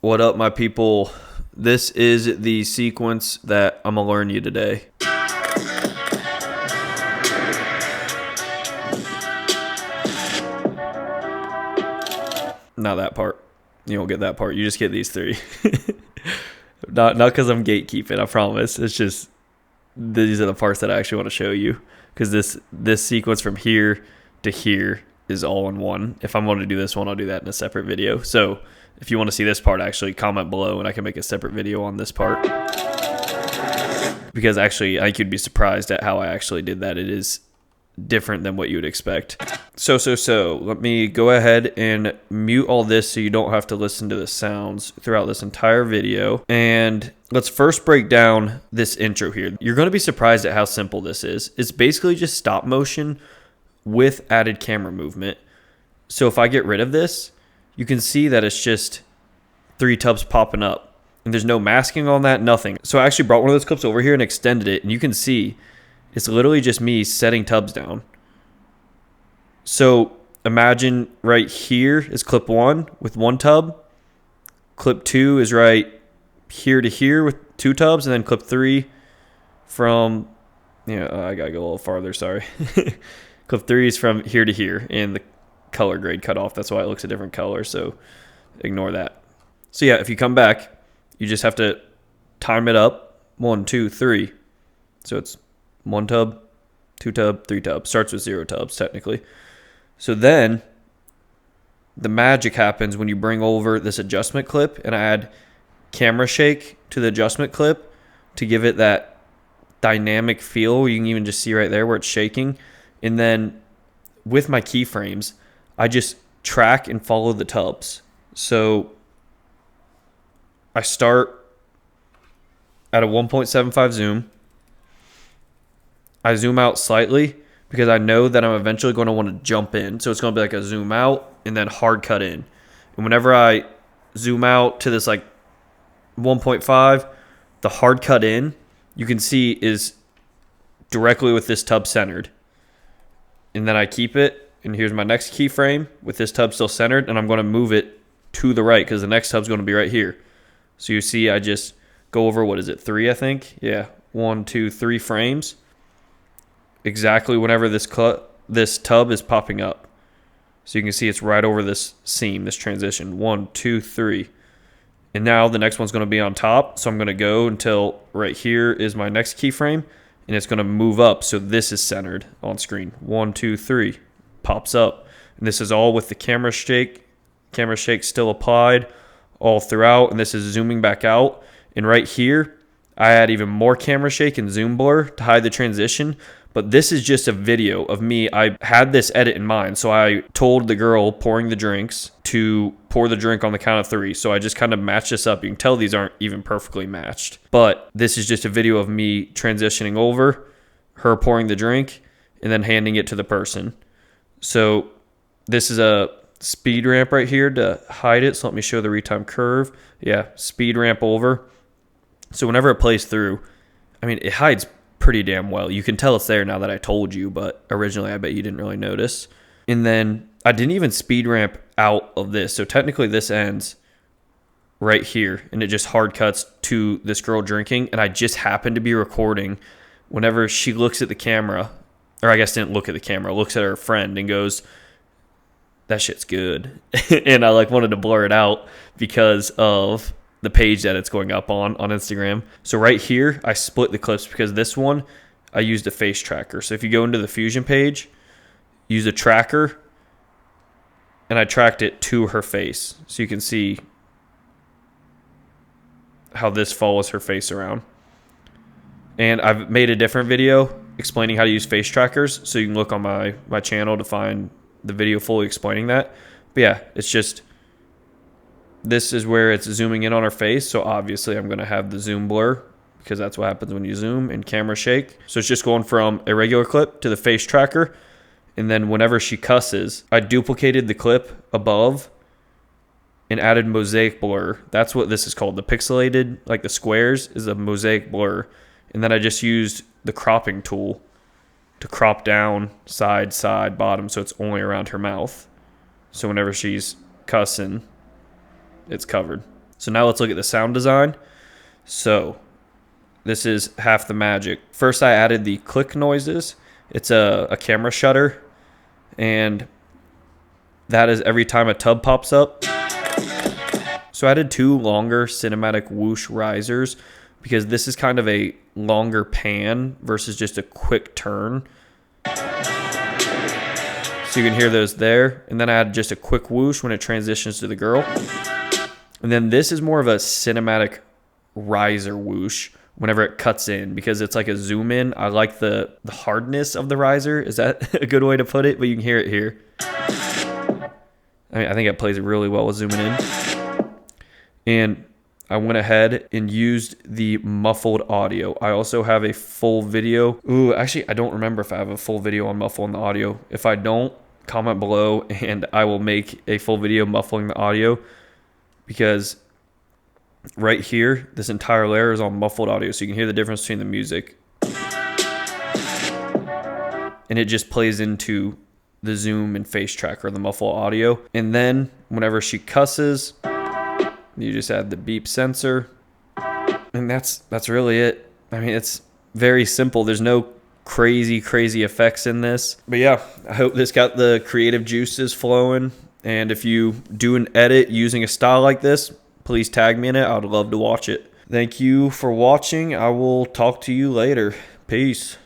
What up, my people? This is the sequence that I'm gonna learn you today. Not that part. You don't get that part. You just get these three. Not because I'm gatekeeping, I promise. It's just these are the parts that I actually want to show you. Because this sequence from here to here is all in one. If I'm going to do this one, I'll do that in a separate video. So if you want to see this part, actually comment below and I can make a separate video on this part. Because actually, I think you'd be surprised at how I actually did that. It is different than what you would expect. So let me go ahead and mute all this so you don't have to listen to the sounds throughout this entire video. And let's first break down this intro here. You're going to be surprised at how simple this is. It's basically just stop motion with added camera movement. So if I get rid of this, you can see that it's just 3 tubs popping up. And there's no masking on that, nothing. So I actually brought one of those clips over here and extended it. And you can see it's literally just me setting tubs down. So imagine right here is clip 1 with 1 tub. Clip 2 is right here to here with 2 tubs. And then clip 3 from, I got to go a little farther, sorry. Clip 3 is from here to here. And the color grade cut off. That's why it looks a different color. So ignore that. So yeah, if you come back, you just have to time it up. 1, 2, 3. So it's 1 tub, 2 tub, 3 tub. Starts with 0 tubs, technically. So then the magic happens when you bring over this adjustment clip and add camera shake to the adjustment clip to give it that dynamic feel. You can even just see right there where it's shaking. And then with my keyframes, I just track and follow the tubs. So I start at a 1.75 zoom. I zoom out slightly because I know that I'm eventually going to want to jump in. So it's going to be like a zoom out and then hard cut in. And whenever I zoom out to this like 1.5, the hard cut in, you can see is directly with this tub centered. And then I keep it. And here's my next keyframe with this tub still centered. And I'm going to move it to the right because the next tub's going to be right here. So you see I just go over, 3, I think? Yeah, 1, 2, 3 frames. Exactly whenever this tub is popping up. So you can see it's right over this seam, this transition. 1, 2, 3. And now the next one's going to be on top. So I'm going to go until right here is my next keyframe. And it's going to move up. So this is centered on screen. 1, 2, 3. Pops up. And this is all with the camera shake. Camera shake still applied all throughout. And this is zooming back out. And right here, I add even more camera shake and zoom blur to hide the transition. But this is just a video of me. I had this edit in mind. So I told the girl pouring the drinks to pour the drink on the count of 3. So I just kind of matched this up. You can tell these aren't even perfectly matched. But this is just a video of me transitioning over, her pouring the drink, and then handing it to the person. So this is a speed ramp right here to hide it. So let me show the retime curve. Yeah, speed ramp over. So whenever it plays through, it hides pretty damn well. You can tell it's there now that I told you, but originally I bet you didn't really notice. And then I didn't even speed ramp out of this. So technically this ends right here and it just hard cuts to this girl drinking. And I just happened to be recording whenever she looks at the camera, or I guess didn't look at the camera, looks at her friend and goes, "That shit's good." And I wanted to blur it out because of the page that it's going up on Instagram. So right here, I split the clips because this one, I used a face tracker. So if you go into the Fusion page, use a tracker, and I tracked it to her face. So you can see how this follows her face around. And I've made a different video explaining how to use face trackers. So you can look on my channel to find the video fully explaining that. But yeah, it's just, this is where it's zooming in on her face. So obviously I'm going to have the zoom blur because that's what happens when you zoom, and camera shake. So it's just going from a regular clip to the face tracker. And then whenever she cusses, I duplicated the clip above and added mosaic blur. That's what this is called. The pixelated, like the squares, is a mosaic blur. And then I just used the cropping tool to crop down side, bottom, so it's only around her mouth. So whenever she's cussing, it's covered. So now let's look at the sound design. So this is half the magic. First, I added the click noises. It's a camera shutter, and that is every time a tub pops up. So I added 2 longer cinematic whoosh risers because this is kind of a longer pan versus just a quick turn. So you can hear those there. And then I added just a quick whoosh when it transitions to the girl. And then this is more of a cinematic riser whoosh whenever it cuts in, because it's like a zoom in. I like the hardness of the riser. Is that a good way to put it? But you can hear it here. I think it plays really well with zooming in. And I went ahead and used the muffled audio. I also have a full video. Ooh, actually, I don't remember if I have a full video on muffling the audio. If I don't, comment below and I will make a full video muffling the audio, because right here, this entire layer is on muffled audio, so you can hear the difference between the music. And it just plays into the zoom and face tracker, the muffled audio. And then whenever she cusses, you just add the beep sensor. And that's really it. I mean, it's very simple. There's no crazy effects in this. But yeah, I hope this got the creative juices flowing. And if you do an edit using a style like this, please tag me in it. I would love to watch it. Thank you for watching. I will talk to you later. Peace.